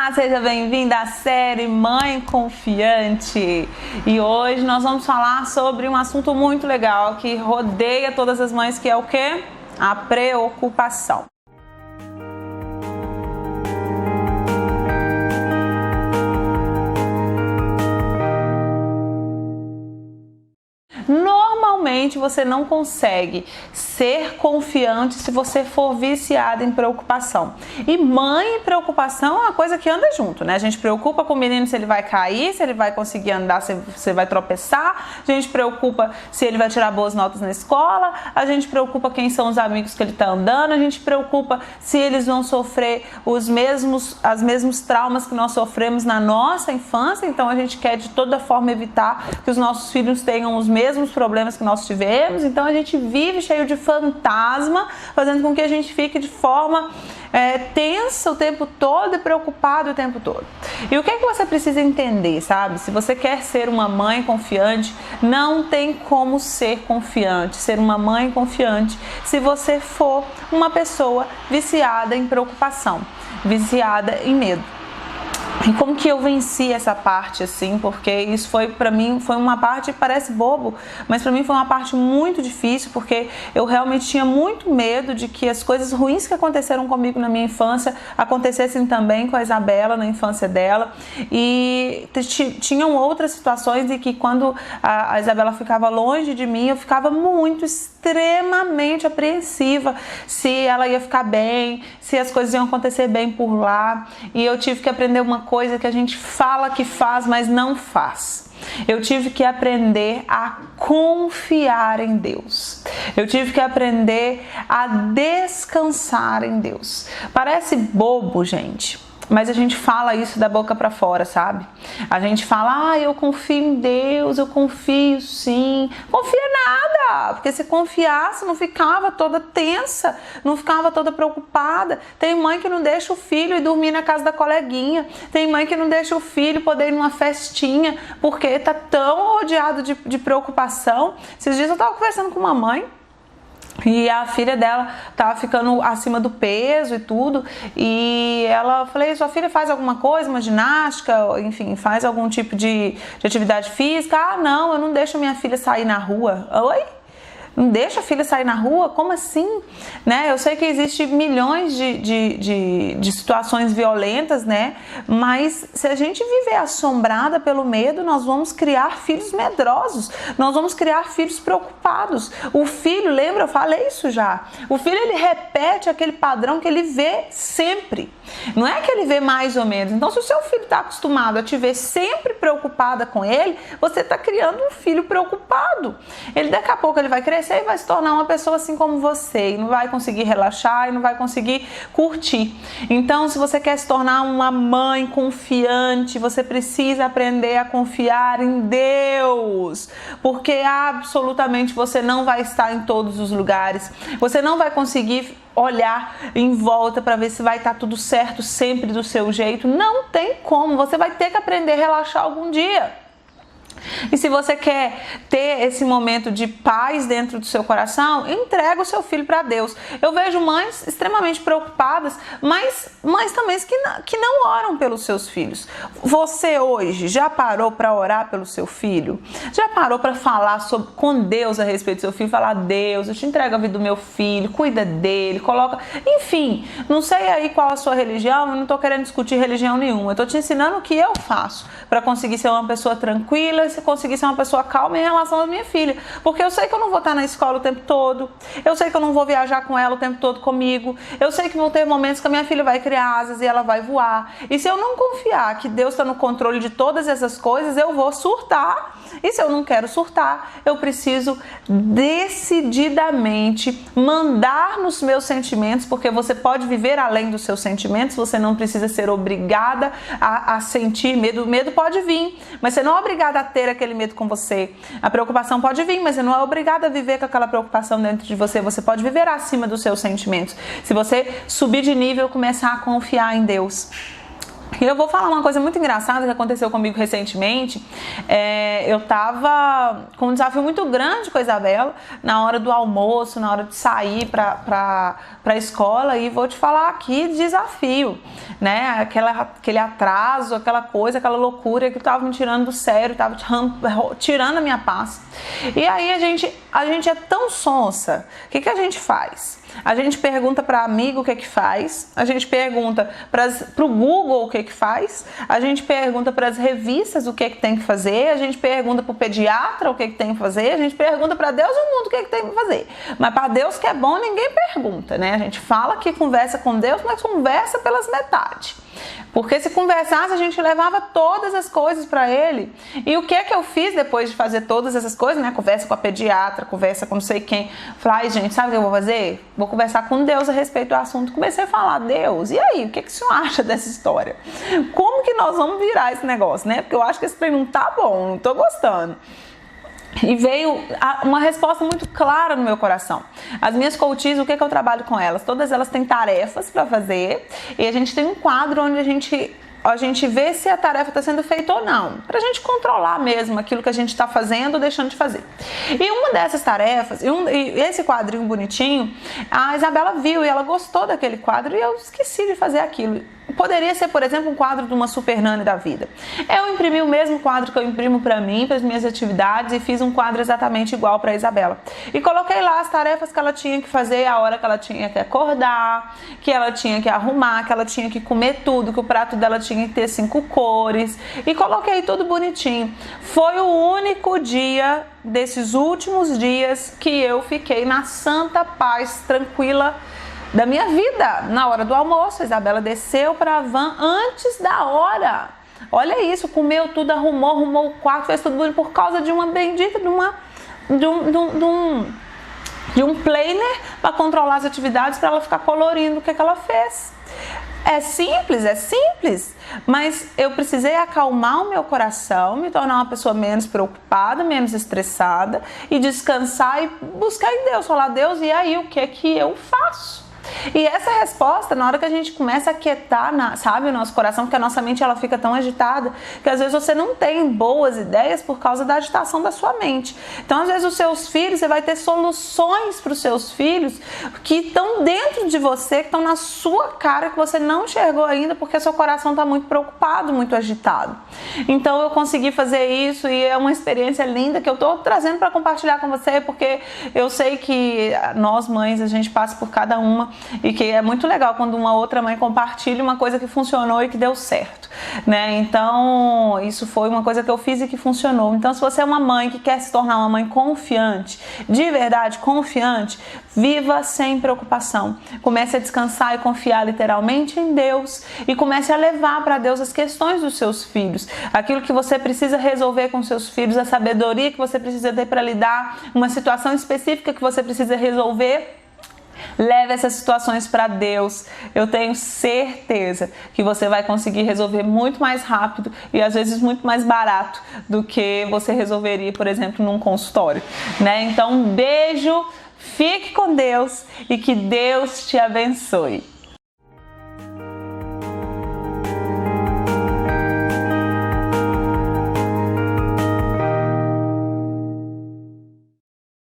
Olá, seja bem-vinda à série Mãe Confiante. E hoje nós vamos falar sobre um assunto muito legal que rodeia todas as mães, que é o quê? A preocupação. Normalmente você não consegue ser confiante se você for viciada em preocupação. E mãe e preocupação é uma coisa que anda junto, né? A gente preocupa com o menino se ele vai cair, se ele vai conseguir andar, se você vai tropeçar. A gente preocupa se ele vai tirar boas notas na escola. A gente preocupa quem são os amigos que ele está andando. A gente preocupa se eles vão sofrer os mesmos traumas que nós sofremos na nossa infância. Então a gente quer de toda forma evitar que os nossos filhos tenham os mesmos problemas que nós tivemos. Então a gente vive cheio de fantasma, fazendo com que a gente fique de forma tensa o tempo todo e preocupado o tempo todo. E o que é que você precisa entender, sabe? Se você quer ser uma mãe confiante, não tem como ser confiante, ser uma mãe confiante, se você for uma pessoa viciada em preocupação, viciada em medo. E como que eu venci essa parte, assim, porque isso foi, pra mim, foi uma parte, parece bobo, mas pra mim foi uma parte muito difícil, porque eu realmente tinha muito medo de que as coisas ruins que aconteceram comigo na minha infância acontecessem também com a Isabela na infância dela. E tinham outras situações de que quando a Isabela ficava longe de mim, eu ficava extremamente apreensiva se ela ia ficar bem, se as coisas iam acontecer bem por lá. E eu tive que aprender uma coisa que a gente fala que faz, mas não faz. Eu tive que aprender a confiar em Deus. Eu tive que aprender a descansar em Deus. Parece bobo, gente, mas a gente fala isso da boca pra fora, sabe? A gente fala, eu confio em Deus, eu confio sim. Confia nada, porque se confiasse não ficava toda tensa, não ficava toda preocupada. Tem mãe que não deixa o filho ir dormir na casa da coleguinha. Tem mãe que não deixa o filho poder ir numa festinha, porque tá tão rodeado de preocupação. Esses dias eu tava conversando com uma mãe, e a filha dela tava ficando acima do peso e tudo. E ela, falei, sua filha faz alguma coisa, uma ginástica, enfim, faz algum tipo de atividade física? Ah, não, eu não deixo minha filha sair na rua. Oi? Não deixa a filha sair na rua? Como assim? Né? Eu sei que existe milhões de situações violentas, né? Mas se a gente viver assombrada pelo medo, nós vamos criar filhos medrosos. Nós vamos criar filhos preocupados. O filho, lembra? Eu falei isso já. O filho, ele repete aquele padrão que ele vê sempre. Não é que ele vê mais ou menos. Então, se o seu filho está acostumado a te ver sempre preocupada com ele, você está criando um filho preocupado. Ele, daqui a pouco, ele vai crescer e vai se tornar uma pessoa assim como você, e não vai conseguir relaxar e não vai conseguir curtir. Então, se você quer se tornar uma mãe confiante, você precisa aprender a confiar em Deus, porque absolutamente você não vai estar em todos os lugares, você não vai conseguir olhar em volta para ver se vai estar tudo certo sempre do seu jeito. Não tem como, você vai ter que aprender a relaxar algum dia. E se você quer ter esse momento de paz dentro do seu coração, entrega o seu filho para Deus. Eu vejo mães extremamente preocupadas, mas mães também que não oram pelos seus filhos. Você hoje já parou para orar pelo seu filho? Já parou para falar com Deus a respeito do seu filho? Falar, Deus, eu te entrego a vida do meu filho, cuida dele, coloca... Enfim, não sei aí qual a sua religião, eu não estou querendo discutir religião nenhuma. Eu estou te ensinando o que eu faço para conseguir ser uma pessoa tranquila, se conseguir ser uma pessoa calma em relação à minha filha, porque eu sei que eu não vou estar na escola o tempo todo, eu sei que eu não vou viajar com ela o tempo todo comigo, eu sei que vão ter momentos que a minha filha vai criar asas e ela vai voar, e se eu não confiar que Deus está no controle de todas essas coisas, eu vou surtar. E se eu não quero surtar, eu preciso decididamente mandar nos meus sentimentos, porque você pode viver além dos seus sentimentos, você não precisa ser obrigada a sentir medo. O medo pode vir, mas você não é obrigada a ter aquele medo com você. A preocupação pode vir, mas você não é obrigada a viver com aquela preocupação dentro de você. Você pode viver acima dos seus sentimentos. Se você subir de nível e começar a confiar em Deus. E eu vou falar uma coisa muito engraçada que aconteceu comigo recentemente. Eu tava com um desafio muito grande com a Isabela na hora do almoço, na hora de sair pra escola, e vou te falar aqui, desafio, né? Aquele atraso, aquela coisa, aquela loucura que tava me tirando do sério, tava tirando a minha paz. E aí a gente é tão sonsa. O que a gente faz? A gente pergunta para amigo o que faz, a gente pergunta para o Google o que faz, a gente pergunta para as revistas o que tem que fazer, a gente pergunta para o pediatra o que tem que fazer, a gente pergunta para Deus e o mundo o que tem que fazer. Mas para Deus que é bom, ninguém pergunta, né? A gente fala que conversa com Deus, mas conversa pelas metades. Porque se conversasse, a gente levava todas as coisas para ele. E o que eu fiz depois de fazer todas essas coisas, né? Conversa com a pediatra, conversa com não sei quem. Falei, ai, gente, sabe o que eu vou fazer? Vou conversar com Deus a respeito do assunto. Comecei a falar, Deus, e aí? O que o senhor acha dessa história? Como que nós vamos virar esse negócio, né? Porque eu acho que esse trem não tá bom, não tô gostando. E veio uma resposta muito clara no meu coração. As minhas coaches, o que eu trabalho com elas? Todas elas têm tarefas para fazer, e a gente tem um quadro onde a gente vê se a tarefa está sendo feita ou não, para a gente controlar mesmo aquilo que a gente está fazendo ou deixando de fazer. E uma dessas tarefas, e esse quadrinho bonitinho, a Isabela viu e ela gostou daquele quadro, e eu esqueci de fazer aquilo. Poderia ser, por exemplo, um quadro de uma super nani da vida. Eu imprimi o mesmo quadro que eu imprimo para mim, para as minhas atividades, e fiz um quadro exatamente igual para a Isabela. E coloquei lá as tarefas que ela tinha que fazer, a hora que ela tinha que acordar, que ela tinha que arrumar, que ela tinha que comer tudo, que o prato dela tinha que ter 5 cores. E coloquei tudo bonitinho. Foi o único dia desses últimos dias que eu fiquei na santa paz, tranquila, da minha vida. Na hora do almoço, a Isabela desceu para a van antes da hora. Olha isso, comeu tudo, arrumou o quarto, fez tudo bonito por causa de uma bendita de um planner para controlar as atividades, para ela ficar colorindo o que ela fez. É simples, mas eu precisei acalmar o meu coração, me tornar uma pessoa menos preocupada, menos estressada, e descansar e buscar em Deus, falar, Deus, e aí, o que eu faço? E essa resposta, na hora que a gente começa a quietar, sabe, o nosso coração, porque a nossa mente ela fica tão agitada, que às vezes você não tem boas ideias por causa da agitação da sua mente. Então, às vezes, os seus filhos, você vai ter soluções para os seus filhos que estão dentro de você, que estão na sua cara, que você não enxergou ainda, porque seu coração está muito preocupado, muito agitado. Então, eu consegui fazer isso, e é uma experiência linda que eu estou trazendo para compartilhar com você, porque eu sei que nós, mães, a gente passa por cada uma, e que é muito legal quando uma outra mãe compartilha uma coisa que funcionou e que deu certo, né? Então, isso foi uma coisa que eu fiz e que funcionou. Então, se você é uma mãe que quer se tornar uma mãe confiante, de verdade confiante, viva sem preocupação. Comece a descansar e confiar literalmente em Deus, e comece a levar para Deus as questões dos seus filhos, aquilo que você precisa resolver com seus filhos, a sabedoria que você precisa ter para lidar, uma situação específica que você precisa resolver. Leve essas situações para Deus. Eu tenho certeza que você vai conseguir resolver muito mais rápido e às vezes muito mais barato do que você resolveria, por exemplo, num consultório, né? Então, um beijo, fique com Deus e que Deus te abençoe.